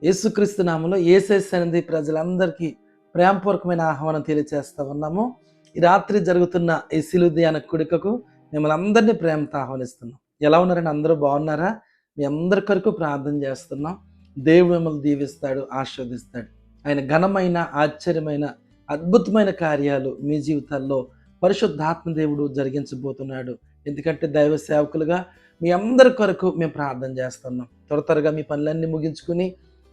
యేసుక్రీస్తు నామములో యేసయ్య సన్నిధి ప్రజలందరికీ ప్రేమపూర్వకమైన ఆహ్వానం తెలియజేస్తా ఉన్నాము. ఈ రాత్రి జరుగుతున్న ఈ సిలువ ధ్యాన కూడికకు మిమ్మల్ని అందరినీ ప్రేమతో ఆహ్వానిస్తున్నాం. ఎలా ఉన్నారని అందరూ బాగున్నారా? మీ అందరి కొరకు ప్రార్థన చేస్తున్నాం. దేవుడు మిమ్మల్ని దీవిస్తాడు, ఆశీర్వదిస్తాడు. ఆయన ఘనమైన, ఆశ్చర్యమైన, అద్భుతమైన కార్యాలు మీ జీవితాల్లో పరిశుద్ధాత్మ దేవుడు జరిగించబోతున్నాడు. ఎందుకంటే దైవ సేవకులుగా మీ అందరి కొరకు మేము ప్రార్థన చేస్తున్నాం. త్వరగా మీ పనులన్నీ ముగించుకుని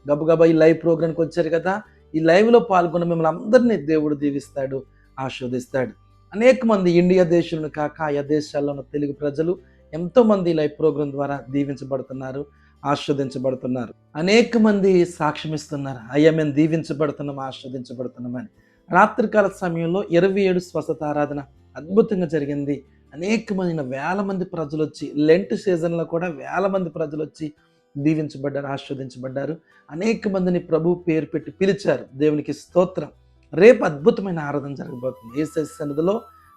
గబగబా ఈ లైవ్ ప్రోగ్రామ్కి వచ్చారు కదా. ఈ లైవ్లో పాల్గొన్న మిమ్మల్ని అందరినీ దేవుడు దీవిస్తాడు, ఆశీర్వదిస్తాడు. అనేక మంది ఇండియా దేశంలో కాక ఆయా దేశాల్లో ఉన్న తెలుగు ప్రజలు ఎంతోమంది లైవ్ ప్రోగ్రాం ద్వారా దీవించబడుతున్నారు, ఆస్వాదించబడుతున్నారు. అనేక మంది సాక్ష్యం ఇస్తున్నారు, అయ్యా మేము దీవించబడుతున్నాం, ఆస్వాదించబడుతున్నామని. రాత్రికాల సమయంలో 27 స్వస్థత ఆరాధన అద్భుతంగా జరిగింది. అనేక మంది, వేల మంది ప్రజలు వచ్చి, లెంట్ సీజన్లో కూడా వేల మంది ప్రజలు వచ్చి దీవించబడ్డారు, ఆస్వాదించబడ్డారు. అనేక మందిని ప్రభు పేరు పెట్టి పిలిచారు. దేవునికి స్తోత్రం. రేపు అద్భుతమైన ఆరాధన జరగబోతుంది యేసయ్య సన్నిధిలో.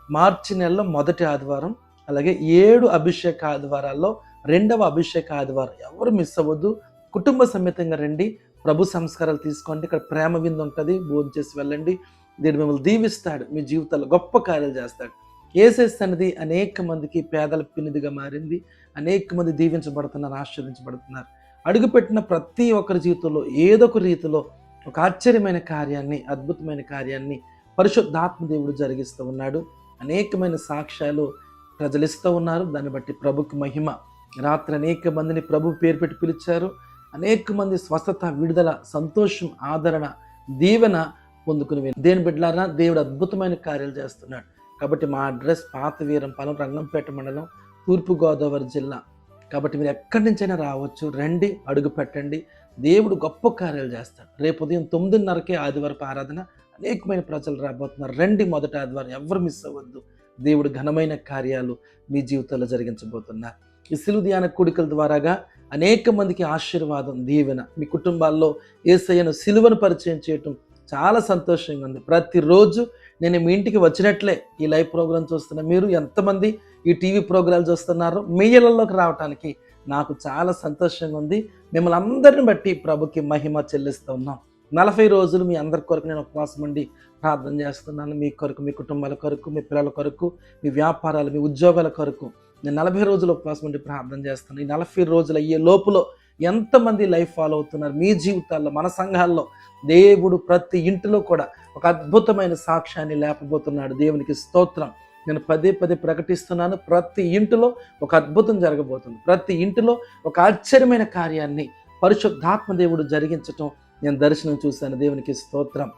మార్చి నెలలో మొదటి ఆదివారం, అలాగే 7 అభిషేక ఆదివారాల్లో 2వ అభిషేక ఆదివారం. ఎవరు మిస్ అవ్వద్దు, కుటుంబ సమేతంగా రండి, ప్రభు సంస్కారాలు తీసుకోండి. ఇక్కడ ప్రేమ విందు ఉంటుంది, భోజనం చేసి వెళ్ళండి. దేవుడు మిమ్మల్ని దీవిస్తాడు, మీ జీవితాల్లో గొప్ప కార్యాలు చేస్తాడు. యేసయ్య సన్నిధి అనేక మందికి పేదల పిన్నిదిగా మారింది. అనేక మంది దీవించబడుతున్నారు, ఆశీర్వదించబడుతున్నారు. అడుగుపెట్టిన ప్రతి ఒక్కరి జీవితంలో ఏదో ఒక రీతిలో ఒక ఆశ్చర్యమైన కార్యాన్ని, అద్భుతమైన కార్యాన్ని పరిశుద్ధాత్మ దేవుడు జరిగిస్తూ ఉన్నాడు. అనేకమైన సాక్ష్యాలు ప్రజలు ఇస్తూ ఉన్నారు. దాన్ని బట్టి ప్రభుకి మహిమ. రాత్రి అనేక మందిని ప్రభు పేరు పెట్టి పిలిచారు. అనేక మంది స్వస్థత, విడుదల, సంతోషం, ఆదరణ, దీవెన పొందుకుని దేని బిడ్డలారా దేవుడు అద్భుతమైన కార్యాలు చేస్తున్నాడు. కాబట్టి మా అడ్రస్ పాత వీరంపాలెం, రంగంపేట మండలం, తూర్పుగోదావరి జిల్లా. కాబట్టి మీరు ఎక్కడి నుంచైనా రావచ్చు, రండి, అడుగు పెట్టండి. దేవుడు గొప్ప కార్యాలు చేస్తాడు. రేపు ఉదయం 9:30కే ఆదివారపు ఆరాధన. అనేకమైన ప్రజలు రాబోతున్నారు. రండి, మొదటి ఆదివారం, ఎవరు మిస్ అవ్వద్దు. దేవుడు ఘనమైన కార్యాలు మీ జీవితంలో జరిగించబోతున్నారు. ఈ సిలువ ధ్యాన కూడికల ద్వారాగా అనేక మందికి ఆశీర్వాదం, దీవెన మీ కుటుంబాల్లో యేసయ్యను సిలువను పరిచయం చేయటం చాలా సంతోషంగా ఉంది. ప్రతిరోజు నేను మీ ఇంటికి వచ్చినట్లే ఈ లైవ్ ప్రోగ్రామ్ చూస్తున్న మీరు ఎంతమంది ఈ టీవీ ప్రోగ్రాలు చూస్తున్నారో మీ ఇళ్లలోకి రావడానికి నాకు చాలా సంతోషంగా ఉంది. మిమ్మల్ని అందరిని బట్టి ప్రభుకి మహిమ చెల్లిస్తూ ఉన్నాం. 40 రోజులు మీ అందరి కొరకు నేను ఉపవాసం ఉండి ప్రార్థన చేస్తున్నాను. మీ కొరకు, మీ కుటుంబాల కొరకు, మీ పిల్లల కొరకు, మీ వ్యాపారాలు, మీ ఉద్యోగాల కొరకు నేను 40 రోజులు ఉపవాసం ఉండి ప్రార్థన చేస్తాను. ఈ 40 రోజులు అయ్యే లోపులో ఎంతమంది లైఫ్ ఫాలో అవుతున్నారు మీ జీవితాల్లో, మన సంఘాల్లో. దేవుడు ప్రతి ఇంటిలో కూడా ఒక అద్భుతమైన సాక్ష్యాన్ని లేపబోతున్నాడు. దేవునికి స్తోత్రం. నేను పదే ప్రకటిస్తున్నాను, ప్రతి ఇంటిలో ఒక అద్భుతం జరగబోతుంది. ప్రతి ఇంటిలో ఒక ఆశ్చర్యమైన కార్యాన్ని పరిశుద్ధాత్మ దేవుడు జరిగించటం నేను దర్శనం చూశాను. దేవునికి స్తోత్రం.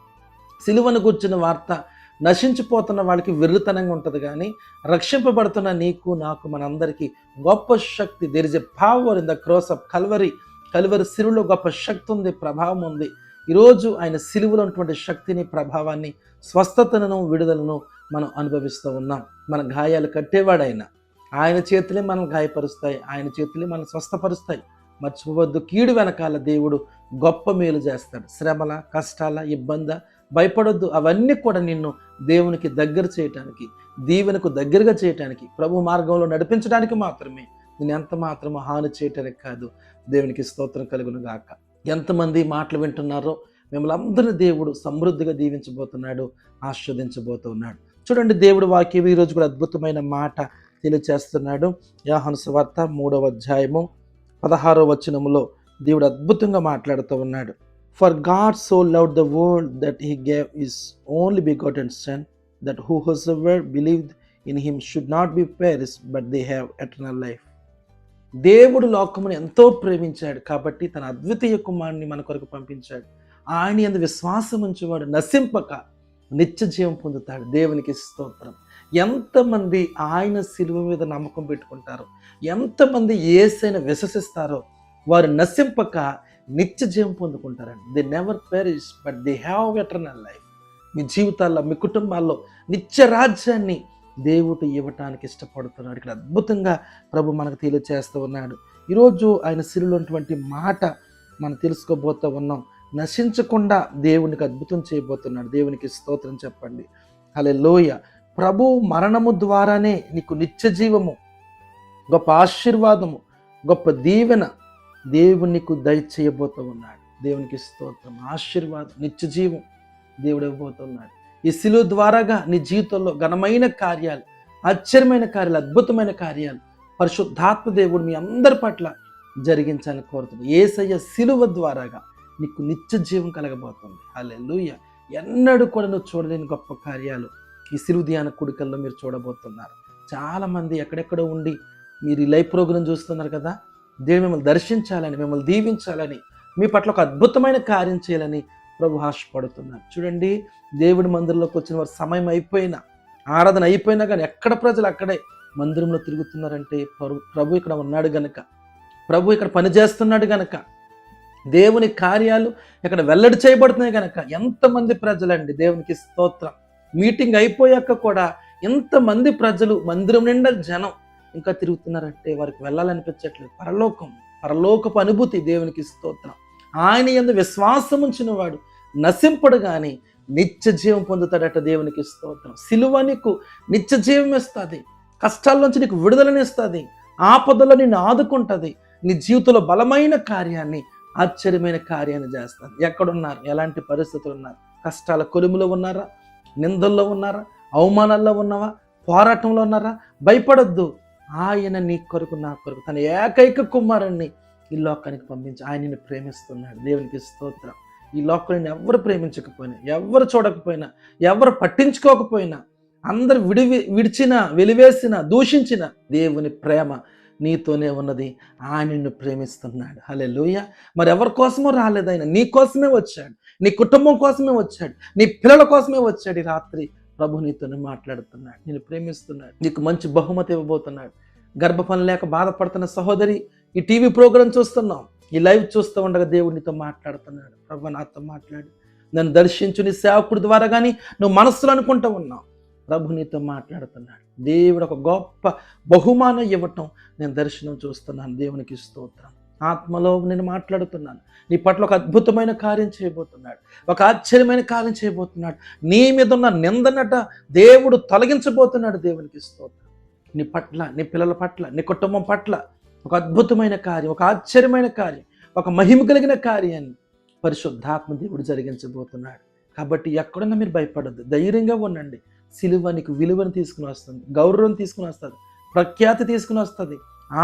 సిలువను కూర్చున్న వార్త నశించిపోతున్న వాళ్ళకి వెర్రితనంగా ఉంటుంది, కానీ రక్షింపబడుతున్న నీకు, నాకు, మనందరికీ గొప్ప శక్తి. There is a power in the cross of Calvary. Calvary సిలువలో గొప్ప శక్తి ఉంది, ప్రభావం ఉంది. ఈరోజు ఆయన సిలువలో ఉన్నటువంటి శక్తిని, ప్రభావాన్ని, స్వస్థతను, విడుదలను మనం అనుభవిస్తూ ఉన్నాం. మన గాయాలు కట్టేవాడైనా ఆయన చేతులే మనం గాయపరుస్తాయి, ఆయన చేతులే మనం స్వస్థపరుస్తాయి. మర్చిపోవద్దు, కీడు వెనకాల దేవుడు గొప్ప మేలు చేస్తాడు. శ్రమల, కష్టాల, ఇబ్బంది భయపడొద్దు. అవన్నీ కూడా నిన్ను దేవునికి దగ్గర చేయటానికి, దీవెనకు దగ్గరగా చేయటానికి, ప్రభు మార్గంలో నడిపించడానికి మాత్రమే. నేను ఎంత మాత్రమో హాని చేయటానికి కాదు. దేవునికి స్తోత్రం కలుగును గాక. ఎంతమంది మాటలు వింటున్నారో మిమ్మల్ని అందరినీ దేవుడు సమృద్ధిగా దీవించబోతున్నాడు, ఆస్వాదించబోతున్నాడు. చూడండి, దేవుడు వాక్యం ఈరోజు కూడా అద్భుతమైన మాట తెలియచేస్తున్నాడు. యోహాను సువార్త 3వ అధ్యాయము 16వ వచనములో దేవుడు అద్భుతంగా మాట్లాడుతూ ఉన్నాడు. For God so loved the world that he gave his only begotten Son, that whosoever believed in him should not be perished, but they have eternal life. దేవుడు లోకమును ఎంతో ప్రేమించాడు కాబట్టి తన అద్వితీయ కుమారుని మన కొరకు పంపించాడు. ఆయన యందు విశ్వాసం ఉంచేవాడు నశింపక నిత్య జీవం పొందుతాడు. దేవునికి స్తోత్రం. ఎంతమంది ఆయన సిలువ మీద నమ్మకం పెట్టుకుంటారో, ఎంతమంది యేసయ్యను విశ్వసిస్తారో వారు నశింపక నిత్య జీవం పొందుకుంటారండి. They never perish but they have eternal life. మీ జీవితాల్లో, మీ కుటుంబాల్లో నిత్య రాజ్యాన్ని దేవుడు ఇవ్వటానికి ఇష్టపడుతున్నాడు. ఇక్కడ అద్భుతంగా ప్రభు మనకు తెలియచేస్తూ ఉన్నాడు. ఈరోజు ఆయన సిలువలో ఉన్నటువంటి మాట మనం తెలుసుకోబోతూ ఉన్నాం. నశించకుండా దేవునికి అద్భుతం చేయబోతున్నాడు. దేవునికి స్తోత్రం చెప్పండి. హల్లెలూయా. ప్రభు మరణము ద్వారానే నీకు నిత్య జీవము, గొప్ప ఆశీర్వాదము, గొప్ప దీవెన దేవుడు నీకు దయచేయబోతూ ఉన్నాడు. దేవునికి స్తోత్రం. ఆశీర్వాదం, నిత్య జీవం దేవుడు ఇవ్వబోతున్నాడు. ఈ శిలువ ద్వారాగా నీ జీవితంలో ఘనమైన కార్యాలు, ఆశ్చర్యమైన కార్యాలు, అద్భుతమైన కార్యాలు పరిశుద్ధాత్మ దేవుడు మీ అందరి పట్ల జరిగించాలని కోరుతున్నాడు. యేసయ్య శిలువ ద్వారాగా నీకు నిత్య జీవం కలగబోతుంది. హల్లెలూయా. ఎన్నడూ కూడా నువ్వు చూడలేని గొప్ప కార్యాలు ఈ శిలువ ధ్యాన కూడికల్లో మీరు చూడబోతున్నారు. చాలామంది ఎక్కడెక్కడో ఉండి మీరు ఈ లైవ్ ప్రోగ్రాం చూస్తున్నారు కదా, దేవుడు మిమ్మల్ని దర్శించాలని, మిమ్మల్ని దీవించాలని, మీ పట్ల ఒక అద్భుతమైన కార్యం చేయాలని ప్రభు ఆశపడుతున్నారు. చూడండి, దేవుడి మందిరంలోకి వచ్చిన వారు సమయం అయిపోయినా, ఆరాధన అయిపోయినా కానీ ఎక్కడ ప్రజలు అక్కడే మందిరంలో తిరుగుతున్నారంటే ప్రభు ఇక్కడ ఉన్నాడు గనక, ప్రభు ఇక్కడ పనిచేస్తున్నాడు గనక, దేవుని కార్యాలు ఇక్కడ వెల్లడి చేయబడుతున్నాయి గనక ఎంతమంది ప్రజలండి, దేవునికి స్తోత్రం. మీటింగ్ అయిపోయాక కూడా ఎంతమంది ప్రజలు, మందిరం నిండా జనం ఇంకా తిరుగుతున్నారంటే వారికి వెళ్ళాలనిపించట్లేదు. పరలోకపు అనుభూతి. దేవునికి స్తోత్రం. ఆయన యందు విశ్వాసం ఉంచిన వాడు నశింపడు కానీ నిత్య జీవం పొందుతాడట. దేవునికి స్తోత్రం. సిలువ నీకు నిత్య జీవం ఇస్తుంది, కష్టాల్లోంచి నీకు విడుదలనిస్తుంది, ఆపదలో నిన్ను ఆదుకుంటుంది, నీ జీవితంలో బలమైన కార్యాన్ని, ఆశ్చర్యమైన కార్యాన్ని చేస్తుంది. ఎక్కడున్నారు, ఎలాంటి పరిస్థితులు ఉన్నారు, కష్టాల కొలుములో ఉన్నారా, నిందల్లో ఉన్నారా, అవమానాల్లో ఉన్నావా, పోరాటంలో ఉన్నారా, భయపడొద్దు. ఆయన నీ కొరకు, నా కొరకు తన ఏకైక కుమారుణ్ణి ఈ లోకానికి పంపించి ఆయన నిన్ను ప్రేమిస్తున్నాడు. దేవునికి స్తోత్రం. ఈ లోకాన్ని ఎవరు ప్రేమించకపోయినా, ఎవరు చూడకపోయినా, ఎవరు పట్టించుకోకపోయినా, అందరు విడిచినా, వెలివేసిన, దూషించిన దేవుని ప్రేమ నీతోనే ఉన్నది. ఆయన నిన్ను ప్రేమిస్తున్నాడు. హల్లెలూయా. మరి ఎవరి కోసమో రాలేదు, ఆయన నీ కోసమే వచ్చాడు, నీ కుటుంబం కోసమే వచ్చాడు, నీ పిల్లల కోసమే వచ్చాడు. ఈ రాత్రి ప్రభు నీతోనే మాట్లాడుతున్నాడు, నేను ప్రేమిస్తున్నాడు, నీకు మంచి బహుమతి ఇవ్వబోతున్నాడు. గర్భఫలం లేక బాధపడుతున్న సహోదరి, ఈ టీవీ ప్రోగ్రాం చూస్తున్నాం, ఈ లైవ్ చూస్తూ ఉండగా దేవుడు నీతో మాట్లాడుతున్నాడు. ప్రభు నాతో మాట్లాడు, నన్ను దర్శించు, నీ సేవకుడి ద్వారా కానీ నువ్వు మనస్సులో అనుకుంటూ ఉన్నావు. ప్రభు నీతో మాట్లాడుతున్నాడు. దేవుడు ఒక గొప్ప బహుమానం ఇవ్వటం నేను దర్శనం చూస్తున్నాను. దేవునికి స్తోత్రం. ఆత్మలో నేను మాట్లాడుతున్నాను. నీ పట్ల ఒక అద్భుతమైన కార్యం చేయబోతున్నాడు, ఒక ఆశ్చర్యమైన కార్యం చేయబోతున్నాడు. నీ మీద ఉన్న నిందనట దేవుడు తొలగించబోతున్నాడు. దేవునికి స్తోత్రం. నీ పట్ల, నీ పిల్లల పట్ల, నీ కుటుంబం పట్ల ఒక అద్భుతమైన కార్యం, ఒక ఆశ్చర్యమైన కార్యం, ఒక మహిమ కలిగిన కార్యాన్ని పరిశుద్ధాత్మ దేవుడు జరిగించబోతున్నాడు. కాబట్టి ఎక్కడున్నా మీరు భయపడద్దు, ధైర్యంగా ఉండండి. సిలువ నీకు విలువను తీసుకుని వస్తుంది, గౌరవం తీసుకుని వస్తుంది, ప్రఖ్యాతి తీసుకుని వస్తుంది,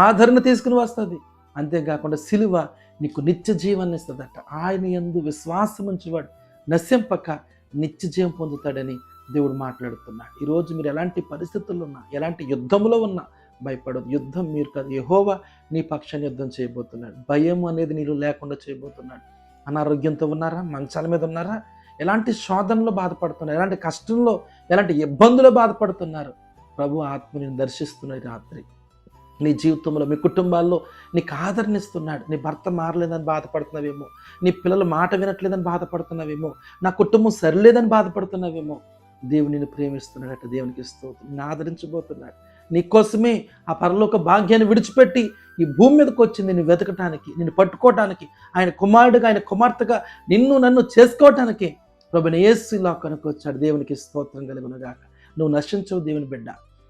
ఆదరణ తీసుకుని వస్తుంది. అంతేకాకుండా సిలువ నీకు నిత్య జీవాన్ని ఇస్తుందట. ఆయన యందు విశ్వాసం ఉంచేవాడు నశింపక నిత్య జీవం పొందుతాడని దేవుడు మాట్లాడుతున్నాడు. ఈరోజు మీరు ఎలాంటి పరిస్థితుల్లో ఉన్నా, ఎలాంటి యుద్ధంలో ఉన్నా భయపడదు. యుద్ధం మీరు కాదు, యెహోవా నీ పక్షాన్ని యుద్ధం చేయబోతున్నాడు. భయం అనేది నీరు లేకుండా చేయబోతున్నాడు. అనారోగ్యంతో ఉన్నారా, మంచాల మీద ఉన్నారా, ఎలాంటి శోధనలో బాధపడుతున్నారు, ఎలాంటి కష్టంలో, ఎలాంటి ఇబ్బందులు బాధపడుతున్నారు, ప్రభు ఆత్మని దర్శిస్తున్న రాత్రి నీ జీవితంలో, మీ కుటుంబాల్లో నీకు ఆదరణిస్తున్నాడు. నీ భర్త మారలేదని బాధపడుతున్నావేమో, నీ పిల్లలు మాట వినట్లేదని బాధపడుతున్నావేమో, నా కుటుంబం సరిలేదని బాధపడుతున్నావేమో, దేవుడు నిన్ను ప్రేమిస్తున్నాడట. దేవునికి స్తోత్రం. నిన్ను ఆదరించబోతున్నాడు. నీకోసమే ఆ పరలోక భాగ్యాన్ని విడిచిపెట్టి ఈ భూమి మీదకి వచ్చింది నిన్ను వెతకటానికి, నిన్ను పట్టుకోవటానికి, ఆయన కుమారుడిగా, ఆయన కుమార్తెగా నిన్ను నన్ను చేసుకోవటానికి ప్రభువైన యేసు లోకానికి వచ్చాడు. దేవునికి స్తోత్రం కలుగునుగాక. నువ్వు నశించవు దేవుని బిడ్డ.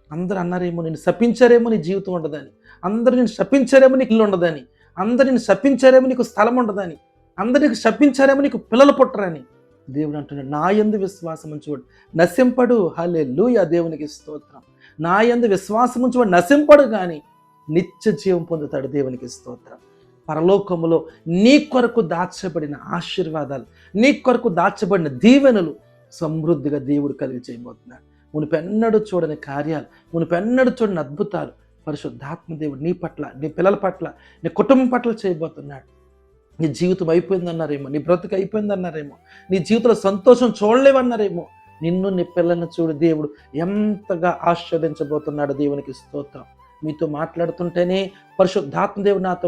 అందరూ అన్నారేమో నిన్ను శపించారేమో నీ జీవితం ఉండదని, అందరూ నిన్ను శపించారేమో నీకు ఇల్లు ఉండదని, అందరూ నిన్ను శపించారేమో నీకు స్థలం ఉండదని, అందరూ నీకు శపించారేమో నీకు పిల్లలు పుట్టరని. దేవుడు అంటున్నాడు, నా యందు విశ్వాసం ఉంచువాడు నశింపడు. హల్లెలూయా. దేవునికి స్తోత్రం. నా యందు విశ్వాసం ఉంచువాడు నశింపడు కానీ నిత్య జీవం పొందుతాడు. దేవునికి స్తోత్రం. పరలోకములో నీ కొరకు దాచబడిన ఆశీర్వాదాలు, నీ కొరకు దాచబడిన దీవెనలు సమృద్ధిగా దేవుడు కలిగి చేయబోతున్నాడు. మునిపెన్నడూ చూడని కార్యాలు, మునిపెన్నడూ చూడని అద్భుతాలు పరిశుద్ధాత్మ దేవుడు నీ పట్ల, నీ పిల్లల పట్ల, నీ కుటుంబం పట్ల చేయబోతున్నాడు. నీ జీవితం అయిపోయిందన్నారేమో, నీ బ్రతుకు అయిపోయిందన్నారేమో, నీ జీవితంలో సంతోషం చూడలేవన్నారేమో, నిన్ను నీ పిల్లలను చూడు దేవుడు ఎంతగా ఆస్వాదించబోతున్నాడు. దేవునికి స్తోత్రం. మీతో మాట్లాడుతుంటేనే పరిశుద్ధాత్మ దేవుడు నాతో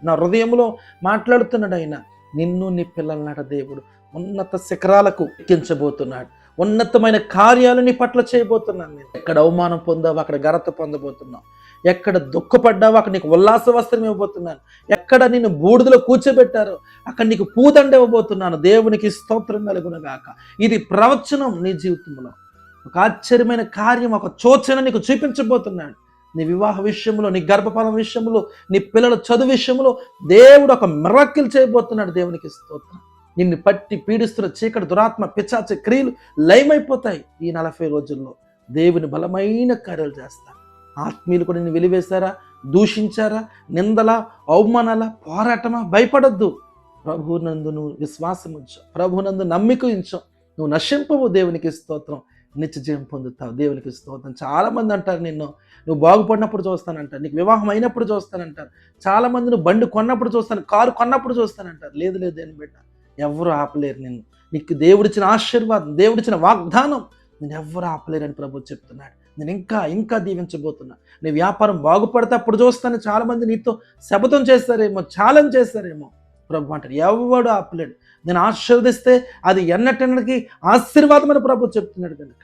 నా హృదయంలో మాట్లాడుతున్నాడు. ఆయన నిన్ను నీ పిల్లలనాట దేవుడు ఉన్నత శిఖరాలకు ఎక్కించబోతున్నాడు. ఉన్నతమైన కార్యాలు నీ పట్ల చేయబోతున్నాను. నేను ఎక్కడ అవమానం పొందావు అక్కడ ఘనత పొందబోతున్నావు, ఎక్కడ దుఃఖపడ్డావో అక్కడ నీకు ఉల్లాస వస్త్రం ఇవ్వబోతున్నాను, ఎక్కడ నిన్ను బూడిదలో కూర్చోబెట్టారో అక్కడ నీకు పూదండ ఇవ్వబోతున్నాను. దేవునికి స్తోత్రం కలుగునుగాక. ఇది ప్రవచనం. నీ జీవితంలో ఒక ఆశ్చర్యమైన కార్యం, ఒక సూచన నీకు చూపించబోతున్నాడు. నీ వివాహ విషయంలో, నీ గర్భఫలం విషయంలో, నీ పిల్లల చదువు విషయంలో దేవుడు ఒక మిరకిల్ చేయబోతున్నాడు. దేవునికి స్తోత్రం. నిన్ను పట్టి పీడిస్తున్న చీకటి, దురాత్మ, పిశాచ క్రియలు లయమైపోతాయి. ఈ 40 రోజుల్లో దేవుని బలమైన కార్యాలు చేస్తారు. ఆత్మీయులు కూడా నిన్ను వెలివేశారా, దూషించారా, నిందల, అవమానాల, పోరాటమా, భయపడొద్దు. ప్రభునందు నువ్వు విశ్వాసం ఉంచు, ప్రభునందు నమ్మిక ఉంచు, నువ్వు నశింపవు. దేవునికి స్తోత్రం. నిత్య జీవం పొందుతావు. దేవునికి స్తోత్రం. చాలామంది అంటారు, నువ్వు బాగుపడినప్పుడు చూస్తానంటారు, నీకు వివాహం అయినప్పుడు చూస్తానంటారు. చాలామంది నువ్వు బండి కొన్నప్పుడు చూస్తాను, కారు కొన్నప్పుడు చూస్తానంటారు. లేదు లేదు అని బిడ్డ, ఎవరు ఆపలేరు నిన్ను. నీకు దేవుడిచ్చిన ఆశీర్వాదం, దేవుడిచ్చిన వాగ్దానం నేను ఎవరు ఆపలేరని ప్రభు చెప్తున్నాడు. నేను ఇంకా ఇంకా దీవించబోతున్నా. నీ వ్యాపారం బాగుపడితే అప్పుడు చూస్తాను. చాలామంది నీతో శపథం చేస్తారేమో, ఛాలెంజ్ చేస్తారేమో. ప్రభు అంటాడు, ఎవడు ఆపలేడు. నేను ఆశీర్వదిస్తే అది ఎన్నటెన్నటికి ఆశీర్వాదం అని ప్రభు చెప్తున్నాడు. కనుక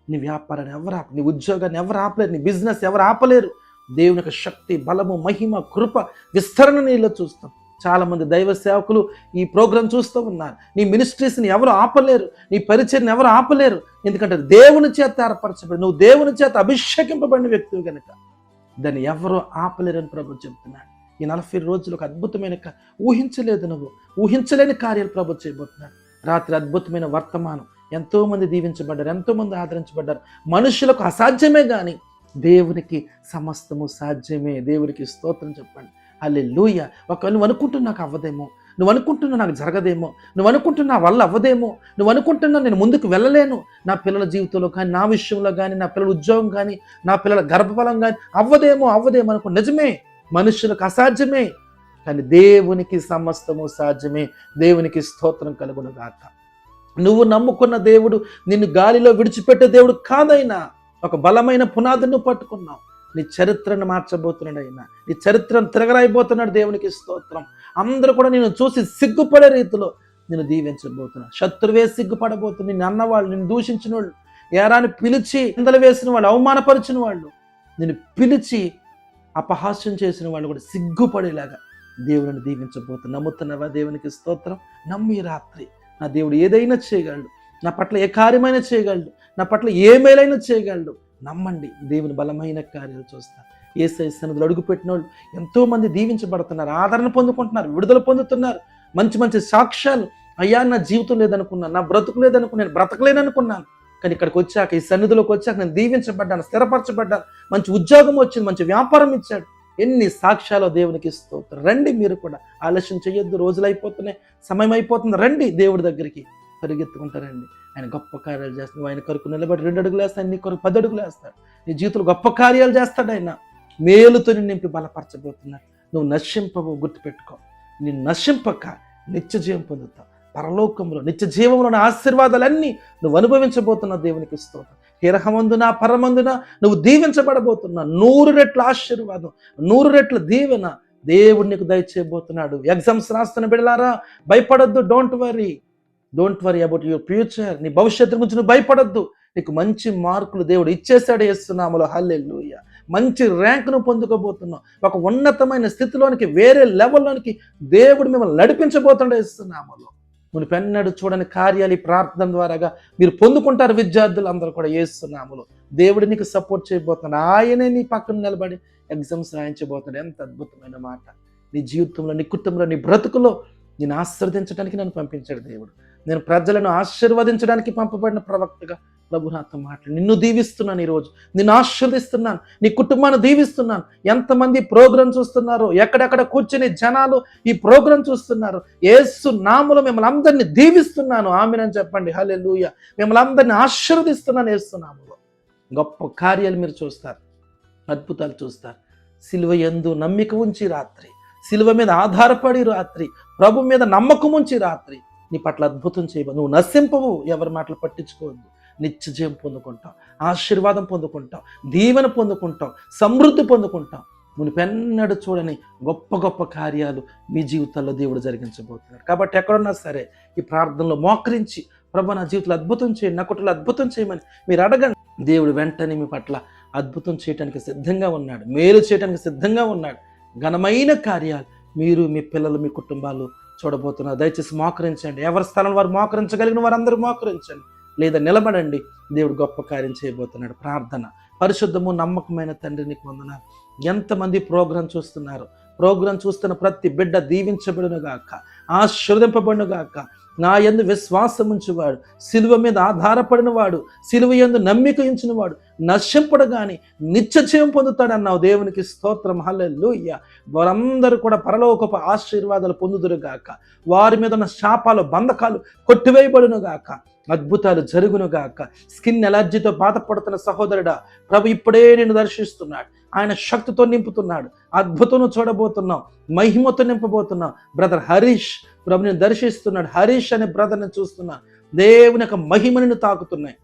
నీ వ్యాపారాన్ని ఎవరు నీ ఉద్యోగాన్ని ఎవరు ఆపలేరు, నీ బిజినెస్ ఎవరు ఆపలేరు. దేవుని యొక్క శక్తి, బలము, మహిమ, కృప, విస్తరణ నీలో చూస్తాం. చాలామంది దైవ సేవకులు ఈ ప్రోగ్రాం చూస్తూ ఉన్నారు. నీ మినిస్ట్రీస్ని ఎవరు ఆపలేరు, నీ పరిచయని ఎవరు ఆపలేరు. ఎందుకంటే దేవుని చేత ఏర్పరచబడి, నువ్వు దేవుని చేత అభిషేకింపబడిన వ్యక్తివి కనుక దాన్ని ఎవరు ఆపలేరని ప్రభు చెప్తున్నాడు. ఈ 40 రోజులు ఒక అద్భుతమైన నువ్వు ఊహించలేని కార్యాలు ప్రభు చేయబోతున్నాడు. రాత్రి అద్భుతమైన వర్తమానం. ఎంతోమంది దీవించబడ్డారు, ఎంతోమంది ఆదరించబడ్డారు. మనుషులకు అసాధ్యమే కానీ దేవునికి సమస్తము సాధ్యమే. దేవునికి స్తోత్రం చెప్పండి. హల్లెలూయా. నువ్వు అనుకుంటున్నా నాకు అవ్వదేమో, నువ్వు అనుకుంటున్నా నాకు జరగదేమో, నువ్వు అనుకుంటున్నా వల్ల అవ్వదేమో, నువ్వు అనుకుంటున్నా నేను ముందుకు వెళ్ళలేను, నా పిల్లల జీవితంలో కానీ, నా విషయంలో కానీ, నా పిల్లల ఉద్యోగం కానీ, నా పిల్లల గర్భఫలం కానీ అవ్వదేమో అనుకో. నిజమే, మనుషులకు అసాధ్యమే, కానీ దేవునికి సమస్తము సాధ్యమే. దేవునికి స్తోత్రం కలుగును గాక. నువ్వు నమ్ముకున్న దేవుడు నిన్ను గాలిలో విడిచిపెట్టే దేవుడు కాదైనా. ఒక బలమైన పునాదిని పట్టుకున్నావు. నీ చరిత్రను మార్చబోతున్నాడు ఆయన. నీ చరిత్రను తిరగరాయిపోతున్నాడు. దేవునికి స్తోత్రం. అందరూ కూడా నిన్ను చూసి సిగ్గుపడే రీతిలో నిన్ను దీవించబోతున్నాడు. శత్రువే సిగ్గుపడబోతున్నారు. నిన్ను అన్నవాళ్ళు, నిన్ను దూషించిన వాళ్ళు, ఏరాని పిలిచి నిందలు వేసిన వాళ్ళు, అవమానపరిచిన వాళ్ళు, నిన్ను పిలిచి అపహాస్యం చేసిన వాళ్ళు కూడా సిగ్గుపడేలాగా దేవుడిని దీవించబోతున్నా. నమ్ముతున్నావా? దేవునికి స్తోత్రం. నమ్మి రాత్రి నా దేవుడు ఏదైనా చేయగలడు, నా పట్ల ఏ కార్యమైనా చేయగలడు, నా పట్ల ఏ మేలైనా చేయగలడు. నమ్మండి, దేవుని బలమైన కార్యాలు చూస్తారు. యేసయ్య సన్నిధిలో అడుగుపెట్టిన వాళ్ళు ఎంతోమంది దీవించబడుతున్నారు, ఆదరణ పొందుకుంటున్నారు, విడుదల పొందుతున్నారు. మంచి మంచి సాక్ష్యాలు. అయ్యా, నా జీవితం లేదనుకున్నాను, నా బ్రతుకు లేదనుకున్నాను, నేను బ్రతకలేననుకున్నాను, కానీ ఇక్కడికి వచ్చాక, ఈ సన్నిధిలోకి వచ్చాక నేను దీవించబడ్డాను, స్థిరపరచబడ్డాను, మంచి ఉద్యోగం వచ్చింది, మంచి వ్యాపారం ఇచ్చాడు. ఎన్ని సాక్ష్యాలు దేవునికి స్తోత్రం. రండి, మీరు కూడా ఆలస్యం చేయొద్దు. రోజులు అయిపోతున్నాయి, సమయం అయిపోతుంది. రండి దేవుడి దగ్గరికి పరిగెత్తుకుంటారండి. ఆయన గొప్ప కార్యాలు చేస్తాడు. ఆయన కొరకు నిలబడి 2 అడుగులు వేస్తాడు, నీ కొరకు 10 అడుగులు వేస్తాడు. నీ జీవితంలో గొప్ప కార్యాలు చేస్తాడు. ఆయన మేలుతో నింపి బలపరచబోతున్నాడు. నువ్వు నశింపవు, గుర్తుపెట్టుకో. నేను నశింపక నిత్య జీవం పొందుతావు. పరలోకంలో నిత్య జీవంలోని ఆశీర్వాదాలన్నీ నువ్వు అనుభవించబోతున్నావు. దేవునికి స్తోత్రం. హిరహమందున పరమందున నువ్వు దీవించబడబోతున్నా. 100 రెట్ల ఆశీర్వాదం, 100 రెట్ల దీవెన దేవుడు నీకు దయచేయబోతున్నాడు. ఎగ్జామ్స్ రాస్తున్న బిడ్డలారా, భయపడొద్దు. Don't worry about your future. నీ భవిష్యత్తు గురించి నువ్వు భయపడొద్దు. నీకు మంచి మార్కులు దేవుడు ఇచ్చేసాడు యేసునామములో. హల్లెలూయా. మంచి ర్యాంకును పొందుకోబోతున్నావు. ఒక ఉన్నతమైన స్థితిలోనికి, వేరే లెవెల్లోనికి దేవుడు మిమ్మల్ని నడిపించబోతున్నాడు యేసునామములో. మునిపెన్నడూ చూడని కార్యాలు ఈ ప్రార్థన ద్వారాగా మీరు పొందుకుంటారు. విద్యార్థులు అందరూ కూడా యేసునామములో దేవుడు నీకు సపోర్ట్ చేయబోతున్నాడు. ఆయనే నీ పక్కన నిలబడి ఎగ్జామ్స్ రాయించబోతున్నాడు. ఎంత అద్భుతమైన మాట. నీ జీవితంలో, నీ కుటుంబంలో, నీ బ్రతుకులో నేను ఆశీర్వదించడానికి నన్ను పంపించాడు దేవుడు. నేను ప్రజలను ఆశీర్వదించడానికి పంపబడిన ప్రవక్తగా ప్రభు నాతో మాట్లాడి నిన్ను దీవిస్తున్నాను. ఈరోజు నిన్ను ఆశీర్వదిస్తున్నాను, నీ కుటుంబాన్ని దీవిస్తున్నాను. ఎంతమంది ప్రోగ్రాం చూస్తున్నారు, ఎక్కడెక్కడ కూర్చుని జనాలు ఈ ప్రోగ్రాం చూస్తున్నారు. యేసు నామములో మిమ్మల్ని అందరినీ దీవిస్తున్నాను. ఆమేన్ చెప్పండి. హల్లెలూయా. మిమ్మల్ని అందరినీ ఆశీర్వదిస్తున్నాను యేసు నామములో. గొప్ప కార్యాలు మీరు చూస్తారు, అద్భుతాలు చూస్తారు. సిలువ యందు నమ్మిక ఉంచి రాత్రి, సిలువ మీద ఆధారపడి రాత్రి, ప్రభు మీద నమ్మకం ఉంచి రాత్రి నీ పట్ల అద్భుతం చేయబో. నువ్వు నశింపవు, ఎవరి మాటలు పట్టించుకోవద్దు. నిత్య జీవం పొందుకుంటావు, ఆశీర్వాదం పొందుకుంటావు, దీవెన పొందుకుంటావు, సమృద్ధి పొందుకుంటావు. మునిపెన్నడూ చూడని గొప్ప గొప్ప కార్యాలు మీ జీవితాల్లో దేవుడు జరిగించబోతున్నాడు. కాబట్టి ఎక్కడున్నా సరే ఈ ప్రార్థనలో మోకరించి, ప్రభు నా జీవితంలో అద్భుతం చేయండి, నా కుటుంబంలో అద్భుతం చేయమని మీరు అడగండి. దేవుడు వెంటనే మీ పట్ల అద్భుతం చేయడానికి సిద్ధంగా ఉన్నాడు, మేలు చేయడానికి సిద్ధంగా ఉన్నాడు. ఘనమైన కార్యాలు మీరు, మీ పిల్లలు, మీ కుటుంబాలు చూడబోతున్నారు. దయచేసి మోకరించండి. ఎవరి స్థలం వారు మోకరించగలిగిన వారందరూ మోకరించండి. లేదా నిలబడండి. దేవుడు గొప్ప కార్యం చేయబోతున్నాడు. ప్రార్థన. పరిశుద్ధము నమ్మకమైన తండ్రి నీకు వందనాలు. ఎంతమంది ప్రోగ్రాం చూస్తున్నారు, ప్రోగ్రాం చూస్తున్న ప్రతి బిడ్డ దీవించబడును గాక, ఆశీర్వదింపబడును గాక. నా యందు విశ్వాసం ఉంచువాడు, సిలువ మీద ఆధారపడిన వాడు, సిలువ యందు నమ్మిక ఉంచిన వాడు నశింపడు గాని నిత్య జీవం పొందుతాడన్నావు. దేవునికి స్తోత్రం. హల్లెలూయా. వారందరూ కూడా పరలోకపు ఆశీర్వాదాలు పొందుదురు గాక. వారి మీద ఉన్న శాపాలు, బంధకాలు కొట్టివేయబడును గాక. అద్భుతాలు జరుగును గాక. స్కిన్ ఎలర్జీతో బాధపడుతున్న సహోదరుడా, ప్రభు ఇప్పుడే నిన్ను దర్శిస్తున్నాడు. ఆయన శక్తితో నింపుతున్నాడు. అద్భుతం చూడబోతున్నావు, మహిమతో నింపబోతున్నావు. బ్రదర్ హరీష్ ప్రభు నేను దర్శిస్తున్నాడు. హరీష్ అనే బ్రదర్ని చూస్తున్నాను. దేవుని యొక్క మహిమను తాకుతున్నాయి.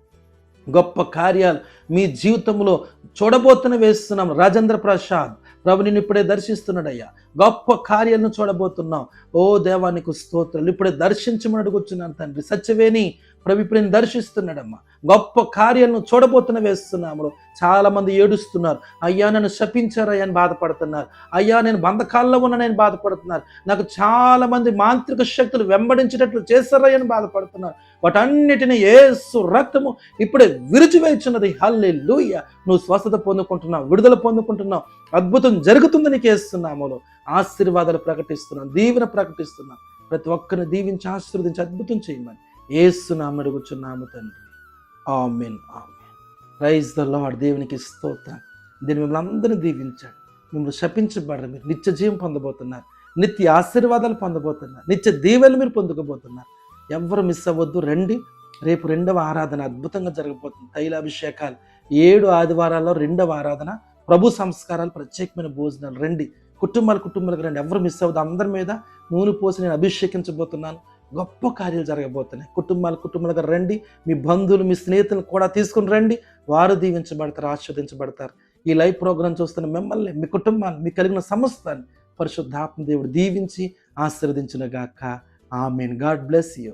గొప్ప కార్యాలు మీ జీవితంలో చూడబోతున్న వేస్తున్నాం. రాజేంద్ర ప్రసాద్ ప్రభు నిన్ను ఇప్పుడే దర్శిస్తున్నాడయ్యా. గొప్ప కార్యాలను చూడబోతున్నావు. ఓ దేవానికి స్తోత్రాలు. ఇప్పుడే దర్శించమని అడుగుతున్నాను తండ్రి. సత్యవేణి ప్రభు ఇప్పుడు నేను దర్శిస్తున్నాడమ్మా. గొప్ప కార్యాలను చూడబోతున్న వేస్తున్నాము. చాలా మంది ఏడుస్తున్నారు. అయ్యా నన్ను శపించారయ్యా అని బాధపడుతున్నారు. అయ్యా నేను బంధకాల్లో ఉన్నానని బాధపడుతున్నారు. నాకు చాలా మంది మాంత్రిక శక్తులు వెంబడించేటట్లు చేశారయ్యా అని బాధపడుతున్నారు. వాటన్నిటిని యేసు రక్తము ఇప్పుడే విరిచివేయుచున్నది. హల్లెలూయా. నువ్వు స్వస్థత పొందుకుంటున్నావు, విడుదల పొందుకుంటున్నావు. అద్భుతం జరుగుతుంది నీకు యేసునామములో. ఆశీర్వాదాలు ప్రకటిస్తున్నాను, దీవెన ప్రకటిస్తున్నాను. ప్రతి ఒక్కరిని దీవించి ఆశీర్వదించి అద్భుతం చేయమని యేసునామమున అడుగుచున్నాము తండ్రి. Amen. Amen. Praise the Lord. దేవునికి స్తోత్రం. దీన్ని మిమ్మల్ని అందరినీ దీవించాడు. మిమ్మల్ని శపించబడరు. మీరు నిత్య జీవం పొందబోతున్నారు, నిత్య ఆశీర్వాదాలు పొందబోతున్నారు, నిత్య దీవెనలు మీరు పొందుకోబోతున్నారు. ఎవరు మిస్ అవ్వద్దు. రండి. రేపు 2వ ఆరాధన అద్భుతంగా జరగబోతుంది. తైలాభిషేకాలు 7 ఆదివారాల్లో 2వ ఆరాధన, ప్రభు సంస్కారాలు, ప్రత్యేకమైన భోజనాలు. రండి. కుటుంబాలకు రండి. ఎవరు మిస్ అవ్వద్దు. అందరి మీద నూనె పోసి నేను అభిషేకించబోతున్నాను. గొప్ప కార్యాలు జరగబోతున్నాయి. కుటుంబాలుగా రండి. మీ బంధువులు, మీ స్నేహితులను కూడా తీసుకుని రండి. వారు దీవించబడతారు, ఆస్వాదించబడతారు. ఈ లైవ్ ప్రోగ్రాం చూస్తున్న మిమ్మల్ని, మీ కుటుంబాన్ని, మీ కలిగిన సమస్తాన్ని పరిశుద్ధాత్మ దేవుడు దీవించి ఆశీర్వదించును గాక. ఆమేన్. God bless you.